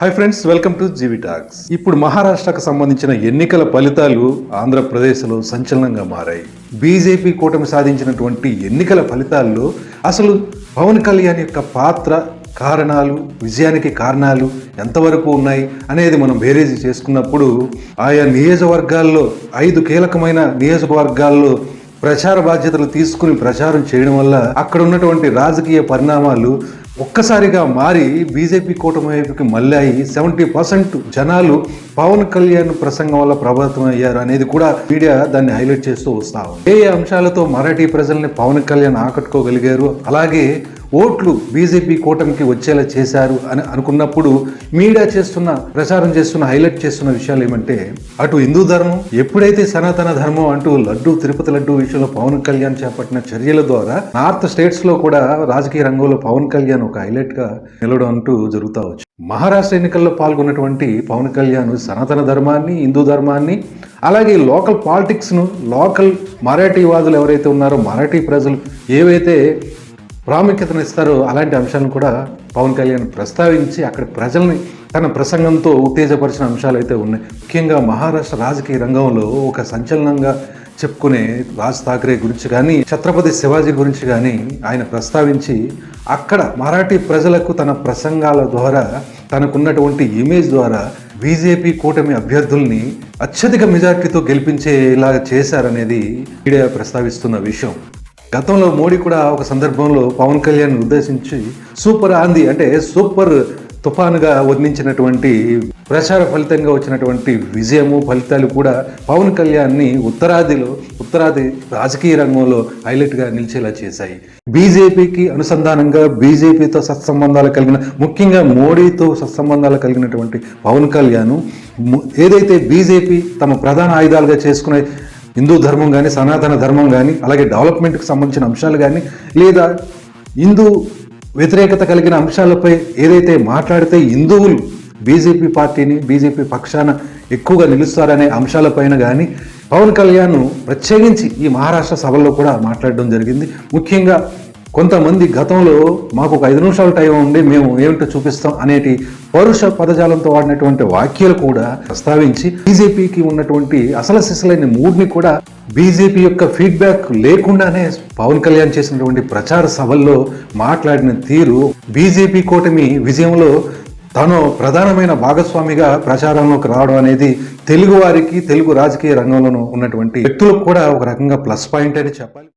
Hi friends, welcome to GV talks. ఇప్పుడు మహారాష్ట్రకు సంబంధించిన ఎన్నికల ఫలితాలు ఆంధ్రప్రదేశ్లో సంచలనంగా మారాయి. బీజేపీ కూటమి సాధించినటువంటి ఎన్నికల ఫలితాల్లో అసలు పవన్ కళ్యాణ్ యొక్క పాత్ర, కారణాలు, విజయానికి కారణాలు ఎంతవరకు ఉన్నాయి అనేది మనం బేరేజీ చేసుకున్నప్పుడు ఆయా నియోజకవర్గాల్లో 5 కీలకమైన నియోజకవర్గాల్లో ప్రచార బాధ్యతలు తీసుకుని ప్రచారం చేయడం వల్ల అక్కడ ఉన్నటువంటి రాజకీయ పరిణామాలు ఒక్కసారిగా మారి బీజేపీ కూటమి వైపుకి మళ్ళాయి. 70% జనాలు పవన్ కళ్యాణ్ ప్రసంగం వల్ల ప్రభావితం అయ్యారు అనేది కూడా మీడియా దాన్ని హైలైట్ చేస్తూ వస్తాం. ఏ అంశాలతో మరాఠీ ప్రజల్ని పవన్ కళ్యాణ్ ఆకట్టుకోగలిగారు, అలాగే ఓట్లు బీజేపీ కూటమికి వచ్చేలా చేశారు అని అనుకున్నప్పుడు మీడియా ప్రచారం చేస్తున్న హైలైట్ చేస్తున్న విషయాలు ఏమంటే, అటు హిందూ ధర్మం ఎప్పుడైతే సనాతన ధర్మం అంటూ తిరుపతి లడ్డు విషయంలో పవన్ కళ్యాణ్ చేపట్టిన చర్యల ద్వారా నార్త్ స్టేట్స్ లో కూడా రాజకీయ రంగంలో పవన్ కళ్యాణ్ ఒక హైలైట్ గా నిలవడం అంటూ జరుగుతూ వచ్చు. మహారాష్ట్ర ఎన్నికల్లో పాల్గొన్నటువంటి పవన్ కళ్యాణ్ సనాతన ధర్మాన్ని, హిందూ ధర్మాన్ని, అలాగే లోకల్ పాలిటిక్స్ ను, లోకల్ మరాఠీ వాదులు ఎవరైతే ఉన్నారో మరాఠీ ప్రజలు ఏవైతే ప్రాముఖ్యతను ఇస్తారో అలాంటి అంశాలను కూడా పవన్ కళ్యాణ్ ప్రస్తావించి అక్కడ ప్రజల్ని తన ప్రసంగంతో ఉత్తేజపరిచిన అంశాలు అయితే ఉన్నాయి. ముఖ్యంగా మహారాష్ట్ర రాజకీయ రంగంలో ఒక సంచలనంగా చెప్పుకునే రాజ్ ఠాక్రే గురించి కానీ, ఛత్రపతి శివాజీ గురించి కానీ ఆయన ప్రస్తావించి అక్కడ మరాఠీ ప్రజలకు తన ప్రసంగాల ద్వారా, తనకున్నటువంటి ఇమేజ్ ద్వారా బీజేపీ కూటమి అభ్యర్థుల్ని అత్యధిక మెజార్టీతో గెలిపించేలా చేశారనేది మీడియా ప్రస్తావిస్తున్న విషయం. గతంలో మోడీ కూడా ఒక సందర్భంలో పవన్ కళ్యాణ్ ఉద్దేశించి సూపర్ ఆంధీ అంటే సూపర్ తుఫానుగా వర్ణించినటువంటి ప్రచార ఫలితంగా వచ్చినటువంటి విజయము, ఫలితాలు కూడా పవన్ కళ్యాణ్ని ఉత్తరాది రాజకీయ రంగంలో హైలైట్గా నిలిచేలా చేశాయి. బీజేపీకి అనుసంధానంగా బీజేపీతో సత్సంబంధాలు కలిగిన, ముఖ్యంగా మోడీతో సత్సంబంధాలు కలిగినటువంటి పవన్ కళ్యాణ్ ఏదైతే బీజేపీ తమ ప్రధాన ఆయుధాలుగా చేసుకునే హిందూ ధర్మం కానీ, సనాతన ధర్మం కానీ, అలాగే డెవలప్మెంట్కి సంబంధించిన అంశాలు కానీ, లేదా హిందూ వ్యతిరేకత కలిగిన అంశాలపై ఏదైతే మాట్లాడితే హిందువులు బీజేపీ పార్టీని, బీజేపీ పక్షాన ఎక్కువగా నిలుస్తారనే అంశాలపైన కానీ పవన్ కళ్యాణ్ ప్రత్యేకించి ఈ మహారాష్ట్ర సభల్లో కూడా మాట్లాడడం జరిగింది. ముఖ్యంగా కొంతమంది గతంలో మాకు ఒక 5 నిమిషాల టైం ఉండి మేము ఏమిటో చూపిస్తాం అనేటి పరుష పదజాలంతో వాడినటువంటి వాక్యాలు కూడా ప్రస్తావించి బీజేపీకి ఉన్నటువంటి సిసలైన మూడ్ని కూడా బీజేపీ యొక్క ఫీడ్బ్యాక్ లేకుండానే పవన్ కళ్యాణ్ చేసినటువంటి ప్రచార సభల్లో మాట్లాడిన తీరు బీజేపీ కూటమి విజయంలో తాను ప్రధానమైన భాగస్వామిగా ప్రచారంలోకి రావడం అనేది తెలుగు వారికి, తెలుగు రాజకీయ రంగంలో ఉన్నటువంటి వ్యక్తులకు కూడా ఒక రకంగా ప్లస్ పాయింట్ అని చెప్పాలి.